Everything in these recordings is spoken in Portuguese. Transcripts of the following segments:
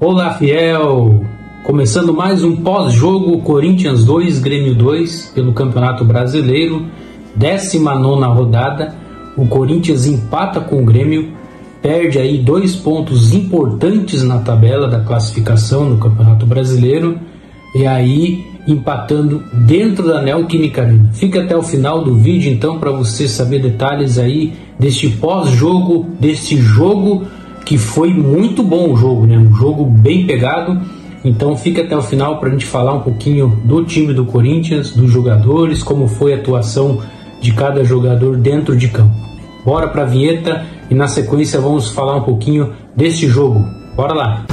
Olá, fiel! Começando mais um pós-jogo Corinthians 2, Grêmio 2 pelo Campeonato Brasileiro, 19ª rodada. O Corinthians empata com o Grêmio, perde aí 2 pontos importantes na tabela da classificação no Campeonato Brasileiro, e aí empatando dentro da Neoquímica Arena. Fica até o final do vídeo então para você saber detalhes aí deste pós-jogo, deste jogo que foi muito bom o jogo, né? Um jogo bem pegado. Então fica até o final para a gente falar um pouquinho do time do Corinthians, dos jogadores, como foi a atuação de cada jogador dentro de campo. Bora para a vinheta e na sequência vamos falar um pouquinho deste jogo. Bora lá!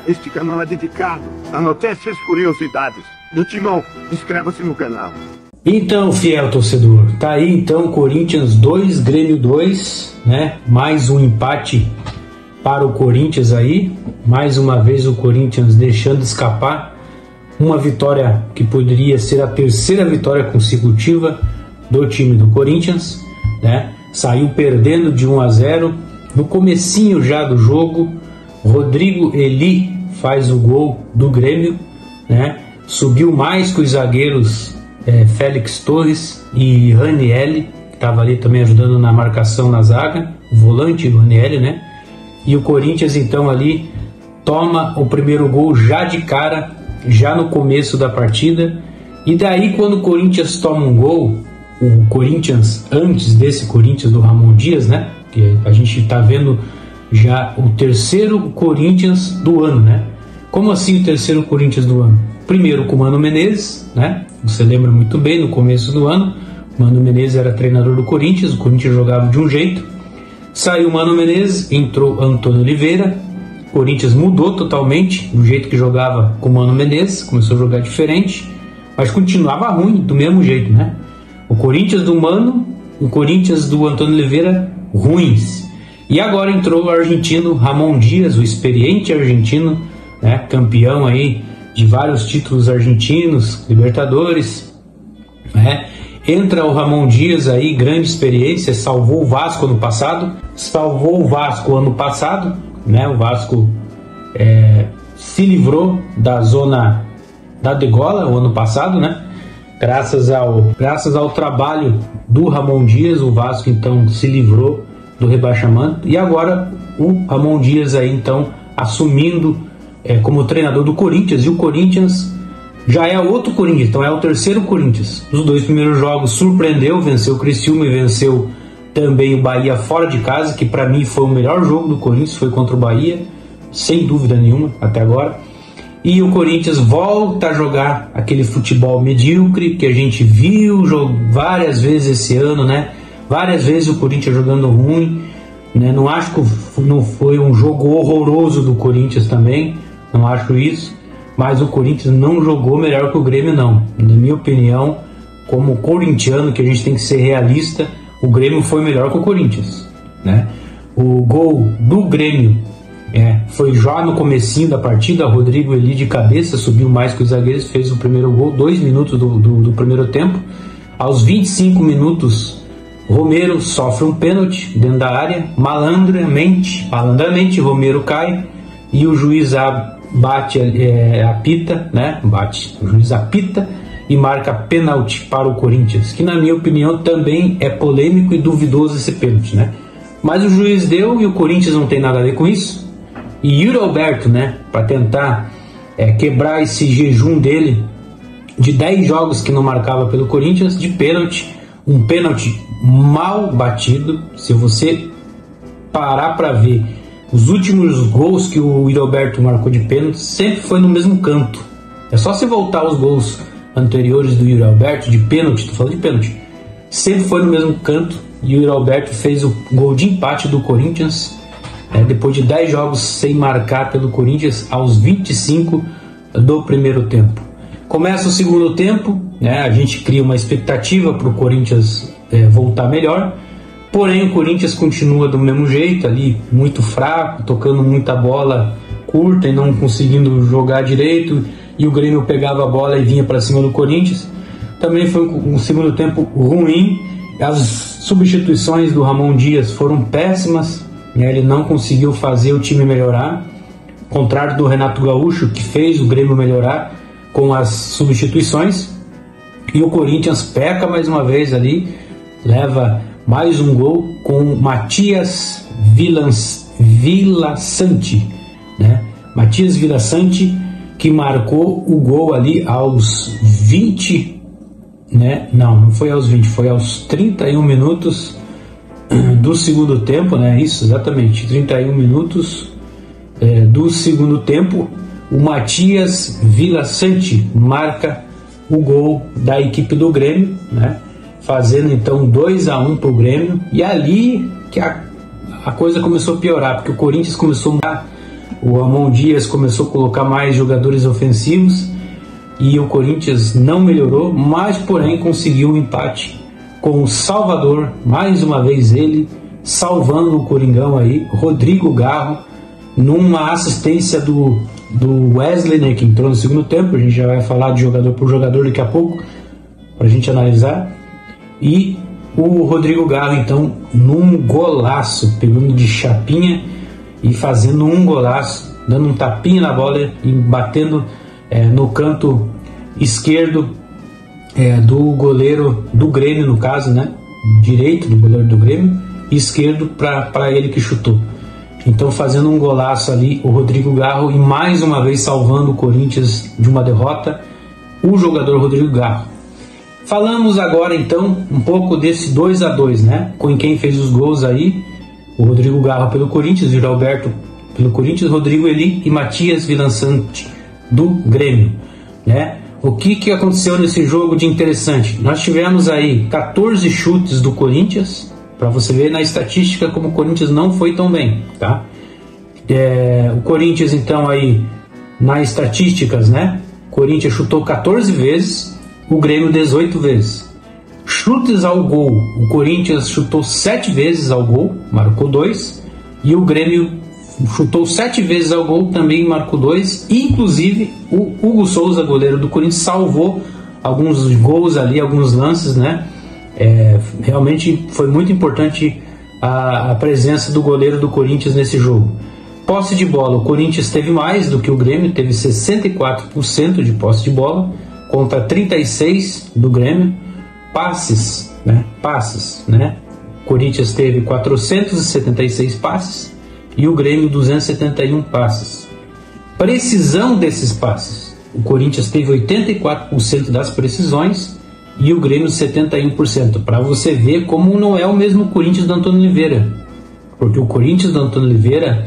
Este canal é dedicado a notícias e curiosidades do Timão. Inscreva-se no canal. Então, fiel torcedor, tá aí então Corinthians 2, Grêmio 2, né? Mais um empate para o Corinthians aí. Mais uma vez o Corinthians deixando escapar uma vitória que poderia ser a terceira vitória consecutiva do time do Corinthians, né? Saiu perdendo de 1-0 no comecinho já do jogo. Rodrigo Eli faz o gol do Grêmio, né? Subiu mais que os zagueiros Félix Torres e Ranieri, que estava ali também ajudando na marcação na zaga, o volante Ranieri, né? E o Corinthians então ali toma o primeiro gol já de cara, já no começo da partida. E daí quando o Corinthians toma um gol, o Corinthians, antes desse Corinthians do Ramon Dias, né? Que a gente está vendo já o terceiro Corinthians do ano, né? Como assim o terceiro Corinthians do ano? Primeiro com o Mano Menezes, né? Você lembra muito bem, no começo do ano, o Mano Menezes era treinador do Corinthians, o Corinthians jogava de um jeito, saiu o Mano Menezes, entrou Antônio Oliveira, o Corinthians mudou totalmente do jeito que jogava com o Mano Menezes, começou a jogar diferente, mas continuava ruim do mesmo jeito, né? O Corinthians do Mano e o Corinthians do Antônio Oliveira ruins. E agora entrou o argentino Ramon Dias, o experiente argentino, né, campeão aí de vários títulos argentinos, Libertadores, né? Entra o Ramon Dias aí, grande experiência, salvou o Vasco ano passado, né? O Vasco se livrou da zona da degola o ano passado, né? Graças ao trabalho do Ramon Dias, o Vasco então se livrou do rebaixamento, e agora o Ramon Dias aí então assumindo como treinador do Corinthians, e o Corinthians já é outro Corinthians, então é o terceiro Corinthians. Nos 2 primeiros jogos surpreendeu, venceu o Criciúma e venceu também o Bahia fora de casa, que para mim foi o melhor jogo do Corinthians, foi contra o Bahia, sem dúvida nenhuma até agora. E o Corinthians volta a jogar aquele futebol medíocre que a gente viu várias vezes esse ano, né? Várias vezes o Corinthians jogando ruim, né? Não acho que não foi um jogo horroroso do Corinthians também, não acho isso, mas o Corinthians não jogou melhor que o Grêmio, não. Na minha opinião, como corintiano, que a gente tem que ser realista, o Grêmio foi melhor que o Corinthians, né? O gol do Grêmio foi já no comecinho da partida, Rodrigo Eli de cabeça, subiu mais que os zagueiros, fez o primeiro gol, 2 minutos do primeiro tempo. Aos 25 minutos, Romero sofre um pênalti dentro da área, malandramente Romero cai e o juiz apita, né? O juiz apita e marca pênalti para o Corinthians, que na minha opinião também é polêmico e duvidoso esse pênalti, né? Mas o juiz deu e o Corinthians não tem nada a ver com isso. E Yuri Alberto, né, para tentar quebrar esse jejum dele de 10 jogos que não marcava pelo Corinthians, de pênalti, um pênalti mal batido. Se você parar para ver os últimos gols que o Yuri Alberto marcou de pênalti, sempre foi no mesmo canto. É só você voltar os gols anteriores do Yuri Alberto de pênalti, tô falando de pênalti, sempre foi no mesmo canto. E o Yuri Alberto fez o gol de empate do Corinthians, depois de 10 jogos sem marcar pelo Corinthians, aos 25 do primeiro tempo. Começa o segundo tempo, né? A gente cria uma expectativa para o Corinthians voltar melhor, porém o Corinthians continua do mesmo jeito ali, muito fraco, tocando muita bola curta e não conseguindo jogar direito, e o Grêmio pegava a bola e vinha para cima do Corinthians. Também foi um segundo tempo ruim. As substituições do Ramon Dias foram péssimas, né? Ele não conseguiu fazer o time melhorar, ao contrário do Renato Gaúcho, que fez o Grêmio melhorar com as substituições. E o Corinthians peca mais uma vez ali, leva mais um gol com Matias Villasanti, né? Matias Villasanti, que marcou o gol ali aos 20, né? Não foi aos 20, foi aos 31 minutos do segundo tempo, né? Isso, exatamente, 31 minutos do segundo tempo. O Matias Villasanti marca o gol da equipe do Grêmio, né? Fazendo então 2-1 para o Grêmio. E ali que a coisa começou a piorar, porque o Corinthians começou a mudar, o Ramon Dias começou a colocar mais jogadores ofensivos e o Corinthians não melhorou, mas porém conseguiu um empate com o Salvador, mais uma vez ele salvando o Coringão aí, Rodrigo Garro, numa assistência do Wesley, né, que entrou no segundo tempo. A gente já vai falar de jogador por jogador daqui a pouco para a gente analisar. E o Rodrigo Garro então num golaço, pegando de chapinha e fazendo um golaço, dando um tapinha na bola e batendo no canto esquerdo do goleiro do Grêmio, no caso, né, direito do goleiro do Grêmio, e esquerdo para ele que chutou. Então fazendo um golaço ali o Rodrigo Garro, e mais uma vez salvando o Corinthians de uma derrota, o jogador Rodrigo Garro. Falamos agora então um pouco desse 2-2, né? Com quem fez os gols aí: o Rodrigo Garro pelo Corinthians, o Gilberto pelo Corinthians, Rodrigo Eli e Matias Villasanti do Grêmio, né? O que aconteceu nesse jogo de interessante? Nós tivemos aí 14 chutes do Corinthians, para você ver na estatística como o Corinthians não foi tão bem, tá? O Corinthians então aí nas estatísticas, né? O Corinthians chutou 14 vezes, o Grêmio 18 vezes. Chutes ao gol, o Corinthians chutou 7 vezes ao gol, marcou 2, e o Grêmio chutou 7 vezes ao gol, também marcou 2. Inclusive o Hugo Souza, goleiro do Corinthians, salvou alguns gols ali, alguns lances, né? Realmente foi muito importante a presença do goleiro do Corinthians nesse jogo. Posse de bola, o Corinthians teve mais do que o Grêmio, teve 64% de posse de bola contra 36% do Grêmio. Passes, né? O Corinthians teve 476 passes e o Grêmio 271 passes. Precisão desses passes, o Corinthians teve 84% das precisões e o Grêmio 71%, para você ver como não é o mesmo Corinthians do Antônio Oliveira, porque o Corinthians do Antônio Oliveira,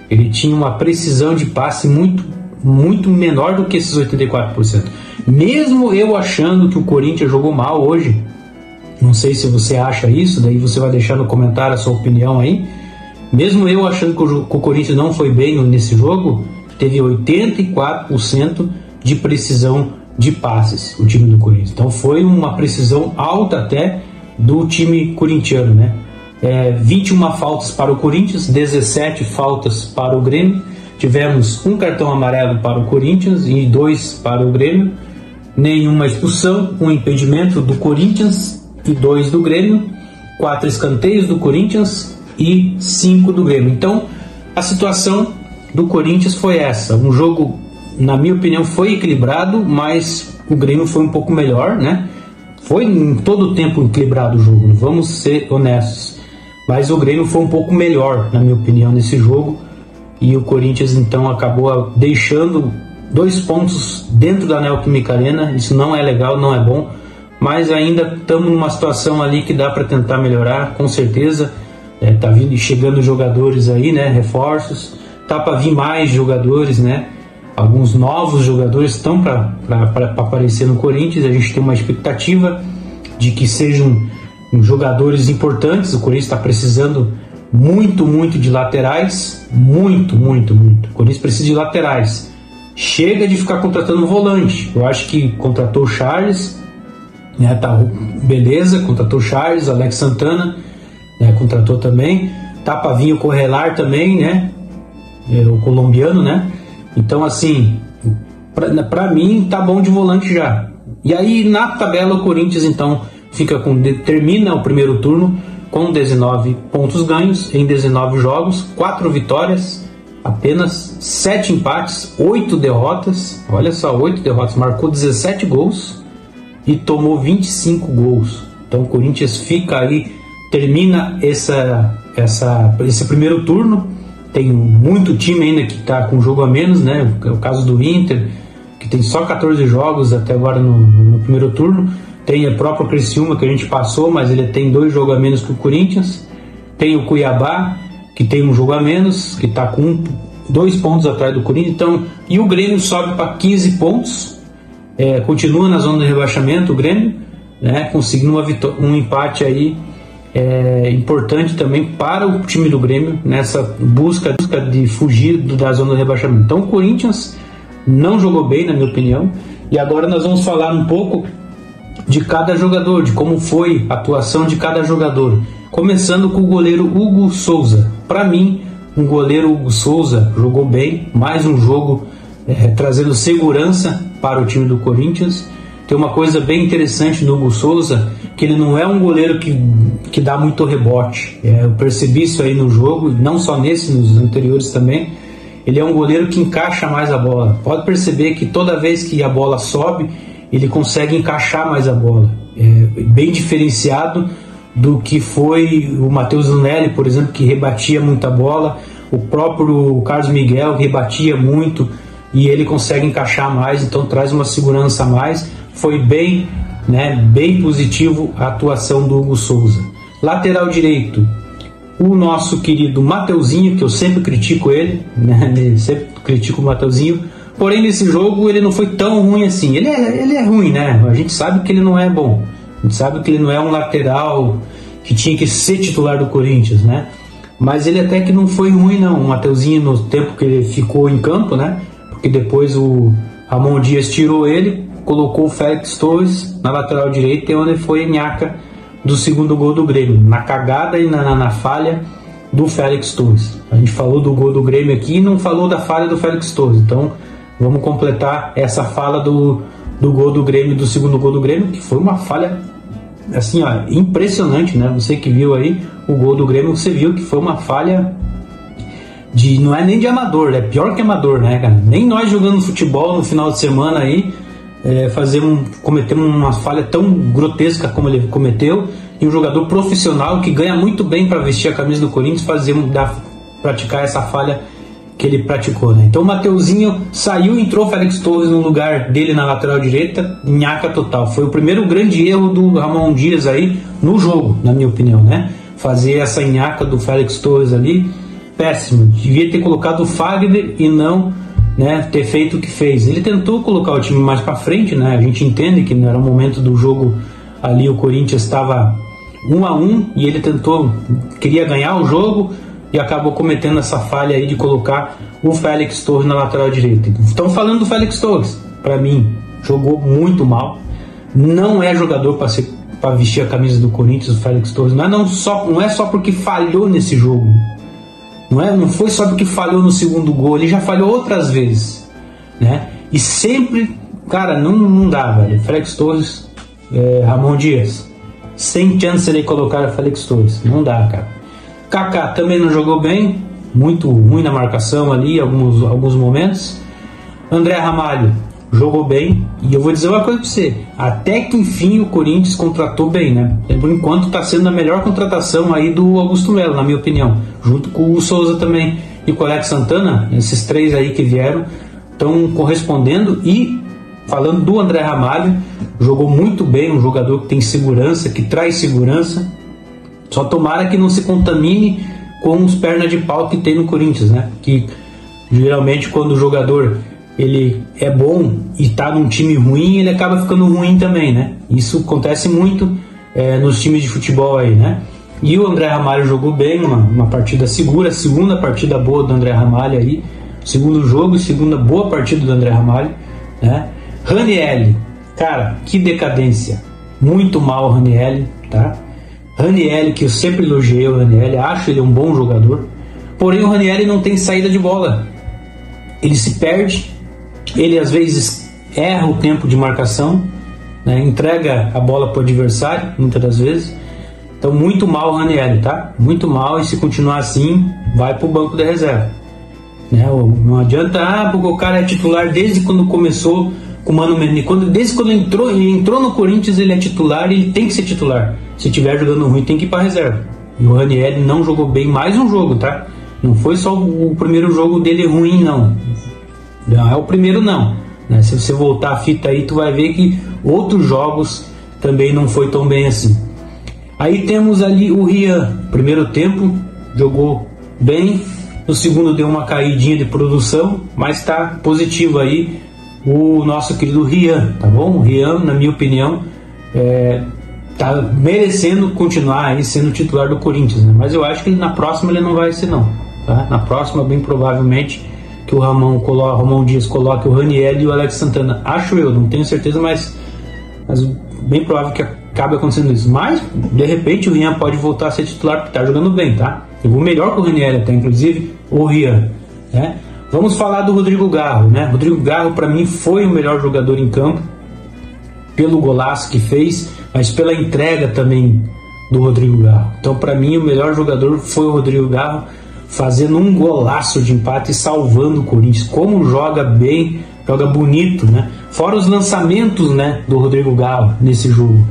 ele tinha uma precisão de passe muito menor do que esses 84%. Mesmo eu achando que o Corinthians jogou mal hoje, não sei se você acha isso, daí você vai deixar no comentário a sua opinião aí. Mesmo eu achando que o Corinthians não foi bem nesse jogo, teve 84% de precisão de passes, o time do Corinthians. Então foi uma precisão alta até do time corintiano, né? 21 faltas para o Corinthians, 17 faltas para o Grêmio. Tivemos um cartão amarelo para o Corinthians e 2 para o Grêmio. Nenhuma expulsão, um impedimento do Corinthians e 2 do Grêmio. 4 escanteios do Corinthians e 5 do Grêmio. Então a situação do Corinthians foi essa. Um jogo, na minha opinião, foi equilibrado, mas o Grêmio foi um pouco melhor, né? Foi em todo o tempo equilibrado o jogo, vamos ser honestos. Mas o Grêmio foi um pouco melhor, na minha opinião, nesse jogo. E o Corinthians então acabou deixando 2 pontos dentro da Neoquímica Arena. Isso não é legal, não é bom, mas ainda estamos numa situação ali que dá para tentar melhorar, com certeza. Tá chegando jogadores aí, né? Reforços, tá para vir mais jogadores, né? Alguns novos jogadores estão para aparecer no Corinthians. A gente tem uma expectativa de que sejam jogadores importantes. O Corinthians está precisando muito de laterais, muito. O Corinthians precisa de laterais. Chega de ficar contratando volante. Eu acho que contratou o Charles, né? Tá beleza, contratou o Charles, Alex Santana, né? Contratou também. Tá para vir o Correlar também, né? o colombiano, né? Então, assim, para mim tá bom de volante já. E aí na tabela o Corinthians então termina o primeiro turno com 19 pontos ganhos em 19 jogos, 4 vitórias, apenas 7 empates, 8 derrotas. Olha só, 8 derrotas, marcou 17 gols e tomou 25 gols. Então o Corinthians termina esse primeiro turno. Tem muito time ainda que está com jogo a menos, né? É o caso do Inter, que tem só 14 jogos até agora no primeiro turno. Tem o próprio Criciúma, que a gente passou, mas ele tem 2 jogos a menos que o Corinthians. Tem o Cuiabá, que tem um jogo a menos, que está com 2 pontos atrás do Corinthians. Então, e o Grêmio sobe para 15 pontos, continua na zona de rebaixamento o Grêmio, né, conseguindo um empate aí importante também para o time do Grêmio nessa busca de fugir da zona de rebaixamento. Então o Corinthians não jogou bem, na minha opinião, e agora nós vamos falar um pouco de cada jogador, de como foi a atuação de cada jogador, começando com o goleiro Hugo Souza. Para mim, um goleiro Hugo Souza jogou bem, mais um jogo trazendo segurança para o time do Corinthians. Tem uma coisa bem interessante no Hugo Souza, que ele não é um goleiro que dá muito rebote. Eu percebi isso aí no jogo, não só nesse, nos anteriores também. Ele é um goleiro que encaixa mais a bola. Pode perceber que toda vez que a bola sobe, ele consegue encaixar mais a bola. É bem diferenciado do que foi o Matheus Zunelli, por exemplo, que rebatia muita bola. O próprio Carlos Miguel rebatia muito e ele consegue encaixar mais, então traz uma segurança a mais. Foi bem positivo a atuação do Hugo Souza. Lateral direito, o nosso querido Mateuzinho, que eu sempre critico ele, né? Sempre critico o Mateuzinho, porém nesse jogo ele não foi tão ruim assim. Ele é ruim, né? A gente sabe que ele não é bom, a gente sabe que ele não é um lateral que tinha que ser titular do Corinthians, né? Mas ele até que não foi ruim não, o Mateuzinho, no tempo que ele ficou em campo, né? Porque depois o Ramon Dias tirou ele, colocou o Félix Torres na lateral direita, e onde foi a nhaca do segundo gol do Grêmio, na cagada e na falha do Félix Torres. A gente falou do gol do Grêmio aqui e não falou da falha do Félix Torres, então vamos completar essa fala do gol do Grêmio, do segundo gol do Grêmio, que foi uma falha assim, ó, impressionante, né? Você que viu aí o gol do Grêmio, você viu que foi uma falha não é nem de amador, é pior que amador, né, cara? Nem nós jogando futebol no final de semana aí cometemos uma falha tão grotesca como ele cometeu, e um jogador profissional que ganha muito bem para vestir a camisa do Corinthians praticar essa falha que ele praticou, né? Então o Mateuzinho saiu e entrou o Félix Torres no lugar dele na lateral direita, nhaca total. Foi o primeiro grande erro do Ramon Dias aí no jogo, na minha opinião, né? Fazer essa nhaca do Félix Torres ali, péssimo. Devia ter colocado o Fagner e não, né, ter feito o que fez. Ele tentou colocar o time mais para frente, né? A gente entende que não era o momento do jogo ali, o Corinthians estava 1-1 e ele queria ganhar o jogo e acabou cometendo essa falha aí de colocar o Félix Torres na lateral direita. Então, falando do Félix Torres, para mim jogou muito mal, não é jogador para vestir a camisa do Corinthians. O Félix Torres não é só porque falhou nesse jogo. Não foi só porque falhou no segundo gol, ele já falhou outras vezes, né? E sempre, cara, não dá, velho. Félix Torres, Ramon Dias, sem chance de colocar o Félix Torres, não dá, cara. Kaká também não jogou bem, muito ruim na marcação ali, alguns momentos. André Ramalho jogou bem, e eu vou dizer uma coisa pra você, até que enfim o Corinthians contratou bem, né? Por enquanto está sendo a melhor contratação aí do Augusto Melo, na minha opinião, junto com o Souza também e com o Alex Santana. Esses três aí que vieram estão correspondendo. E falando do André Ramalho, jogou muito bem, um jogador que tem segurança, que traz segurança. Só tomara que não se contamine com os pernas de pau que tem no Corinthians, né? Que geralmente quando o jogador ele é bom e tá num time ruim, ele acaba ficando ruim também, né? Isso acontece muito nos times de futebol aí, né? E o André Ramalho jogou bem, uma partida segura, segunda partida boa do André Ramalho aí, segundo jogo e segunda boa partida do André Ramalho, né? Ranieri, cara, que decadência, muito mal o Ranieri, tá? Ranieri, que eu sempre elogiei o Ranieri, acho ele um bom jogador, Porém o Ranieri não tem saída de bola, ele se perde, ele às vezes erra o tempo de marcação, né? Entrega a bola para o adversário muitas das vezes. Então muito mal o Ranieri, tá? Muito mal, e se continuar assim vai para o banco da reserva, né? Não adianta, porque o cara é titular desde quando começou com o Mano Menezes, desde quando ele entrou no Corinthians ele é titular, ele tem que ser titular. Se estiver jogando ruim tem que ir para a reserva. E o Ranieri não jogou bem mais um jogo, tá? Não foi só o primeiro jogo dele ruim, não. Não é o primeiro, não, né? Se você voltar a fita aí, tu vai ver que outros jogos também não foi tão bem assim. Aí temos ali o Rian, primeiro tempo jogou bem, no segundo deu uma caidinha de produção, mas está positivo aí o nosso querido Rian, tá bom? O Rian, na minha opinião, tá merecendo continuar aí sendo titular do Corinthians, né? Mas eu acho que na próxima ele não vai ser, não, tá? Na próxima, bem provavelmente, que o Ramon Dias coloque o Ranieri e o Alex Santana. Acho eu, não tenho certeza, mas bem provável que acabe acontecendo isso. Mas, de repente, o Rian pode voltar a ser titular, porque tá jogando bem, tá? Jogou melhor que o Ranieri até, inclusive, o Rian, né? Vamos falar do Rodrigo Garro, né? Rodrigo Garro, para mim, foi o melhor jogador em campo, pelo golaço que fez, mas pela entrega também do Rodrigo Garro. Então, para mim, o melhor jogador foi o Rodrigo Garro, fazendo um golaço de empate e salvando o Corinthians. Como joga bem, joga bonito, né? Fora os lançamentos, né, do Rodrigo Garro nesse jogo.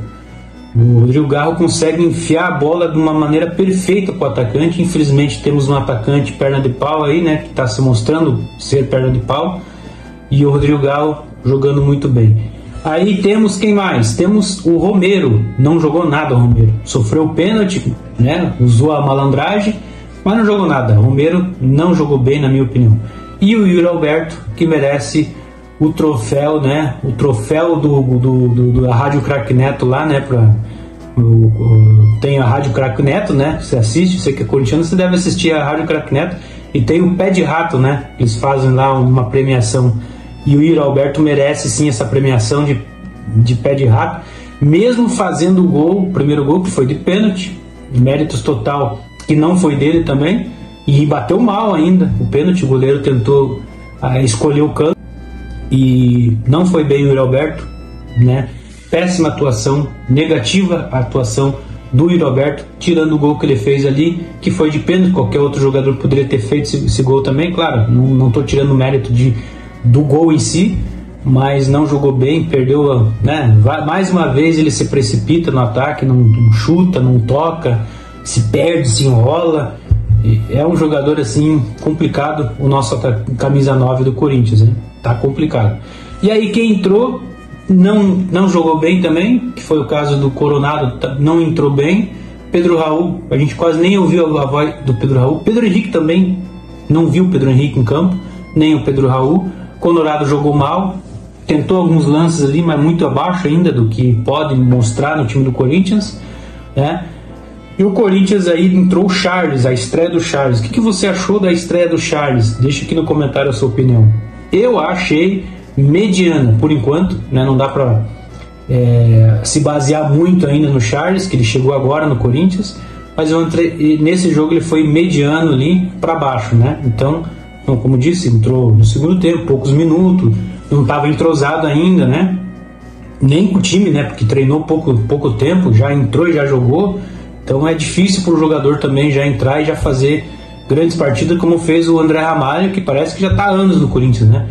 O Rodrigo Garro consegue enfiar a bola de uma maneira perfeita para o atacante. Infelizmente temos um atacante perna de pau aí, né, que está se mostrando ser perna de pau, e o Rodrigo Garro jogando muito bem. Aí temos quem mais? Temos o Romero, não jogou nada o Romero. Sofreu pênalti, né, usou a malandragem, mas não jogou nada. O Romero não jogou bem, na minha opinião. E o Yuri Alberto, que merece o troféu, né? O troféu da Rádio Craque Neto lá, né? Tem a Rádio Craque Neto, né? Você assiste, você que é corintiano, você deve assistir a Rádio Craque Neto. E tem o Pé de Rato, né? Eles fazem lá uma premiação. E o Yuri Alberto merece sim essa premiação de Pé de Rato, mesmo fazendo o gol, o primeiro gol que foi de pênalti, méritos total, que não foi dele também, e bateu mal ainda o pênalti. O goleiro tentou escolher o canto e não foi bem o Yuri Alberto, né? Péssima atuação, negativa a atuação do Yuri Alberto, tirando o gol que ele fez ali, que foi de pênalti. Qualquer outro jogador poderia ter feito esse gol também, claro, não estou tirando o mérito do gol em si, mas não jogou bem, perdeu, né? Mais uma vez ele se precipita no ataque, não chuta, não toca, se perde, se enrola. É um jogador assim complicado, o nosso camisa 9 do Corinthians, hein? Tá complicado. E aí quem entrou não jogou bem também, que foi o caso do Coronado, não entrou bem. Pedro Raul, a gente quase nem ouviu a voz do Pedro Raul. Pedro Henrique também, não viu o Pedro Henrique em campo, nem o Pedro Raul. Coronado jogou mal, tentou alguns lances ali, mas muito abaixo ainda do que pode mostrar no time do Corinthians, né? E o Corinthians aí entrou o Charles, a estreia do Charles. O que você achou da estreia do Charles? Deixa aqui no comentário a sua opinião. Eu achei mediana, por enquanto, né? Não dá para se basear muito ainda no Charles, que ele chegou agora no Corinthians, mas nesse jogo ele foi mediano ali para baixo, né? Então, como disse, entrou no segundo tempo, poucos minutos, não estava entrosado ainda, né? Nem com o time, né? Porque treinou pouco tempo, já entrou e já jogou. Então é difícil para o jogador também já entrar e já fazer grandes partidas, como fez o André Ramalho, que parece que já está há anos no Corinthians, né?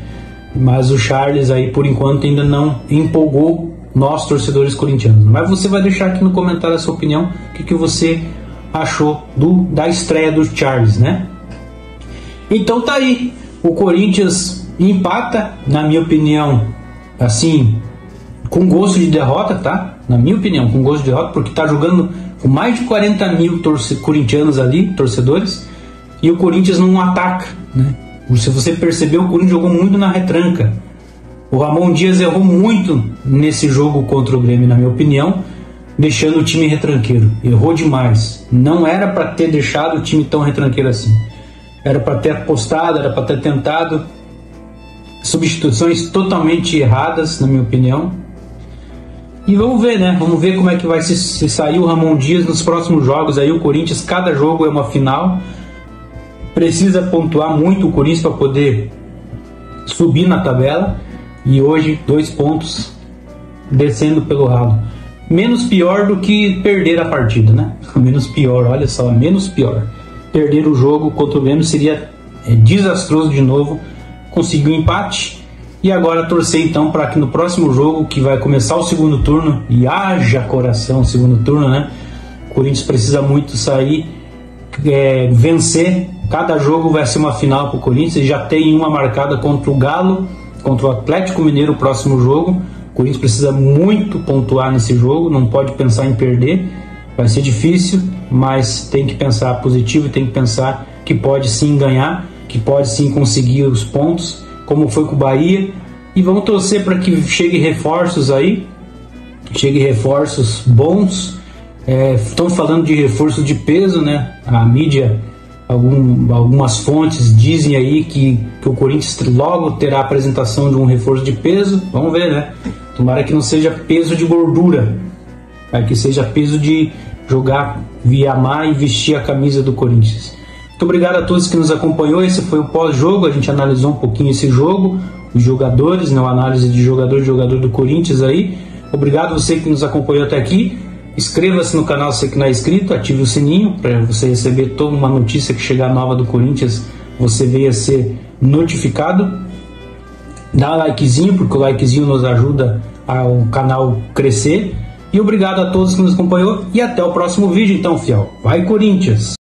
Mas o Charles aí, por enquanto, ainda não empolgou nós, torcedores corintianos. Mas você vai deixar aqui no comentário a sua opinião, o que você achou da estreia do Charles, né? Então tá aí, o Corinthians empata, na minha opinião, assim, com gosto de derrota, tá? Na minha opinião, com gosto de derrota, porque tá jogando com mais de 40 mil corintianos ali, torcedores, e o Corinthians não ataca, né? Se você percebeu, o Corinthians jogou muito na retranca. O Ramon Dias errou muito nesse jogo contra o Grêmio, na minha opinião, deixando o time retranqueiro. Errou demais. Não era para ter deixado o time tão retranqueiro assim. Era para ter apostado, era para ter tentado. Substituições totalmente erradas, na minha opinião. E vamos ver, né? Vamos ver como é que vai se sair o Ramon Dias nos próximos jogos. Aí o Corinthians, cada jogo é uma final. Precisa pontuar muito o Corinthians para poder subir na tabela, e hoje 2 pontos descendo pelo ralo. Menos pior do que perder a partida, né? Menos pior, olha só, menos pior. Perder o jogo contra o Grêmio seria desastroso de novo. Conseguiu um empate e agora torcer então para que no próximo jogo, que vai começar o segundo turno, e haja coração segundo turno, né? O Corinthians precisa muito sair, vencer. Cada jogo vai ser uma final para o Corinthians, e já tem uma marcada contra o Galo, contra o Atlético Mineiro, o próximo jogo. O Corinthians precisa muito pontuar nesse jogo, não pode pensar em perder. Vai ser difícil, mas tem que pensar positivo e tem que pensar que pode sim ganhar, que pode sim conseguir os pontos, como foi com o Bahia. E vamos torcer para que chegue reforços aí, chegue reforços bons. Estão falando de reforço de peso, né? A mídia, algumas fontes dizem aí que o Corinthians logo terá a apresentação de um reforço de peso. Vamos ver, né? Tomara que não seja peso de gordura, que seja peso de jogar, amar e vestir a camisa do Corinthians. Muito obrigado a todos que nos acompanhou. Esse foi o pós-jogo, a gente analisou um pouquinho esse jogo, os jogadores, né? Uma análise de jogador do Corinthians aí. Obrigado você que nos acompanhou até aqui. Inscreva-se no canal se você que não é inscrito, ative o sininho para você receber toda uma notícia que chegar nova do Corinthians, você venha ser notificado. Dá likezinho, porque o likezinho nos ajuda ao canal crescer. E obrigado a todos que nos acompanhou e até o próximo vídeo então, fiel. Vai Corinthians!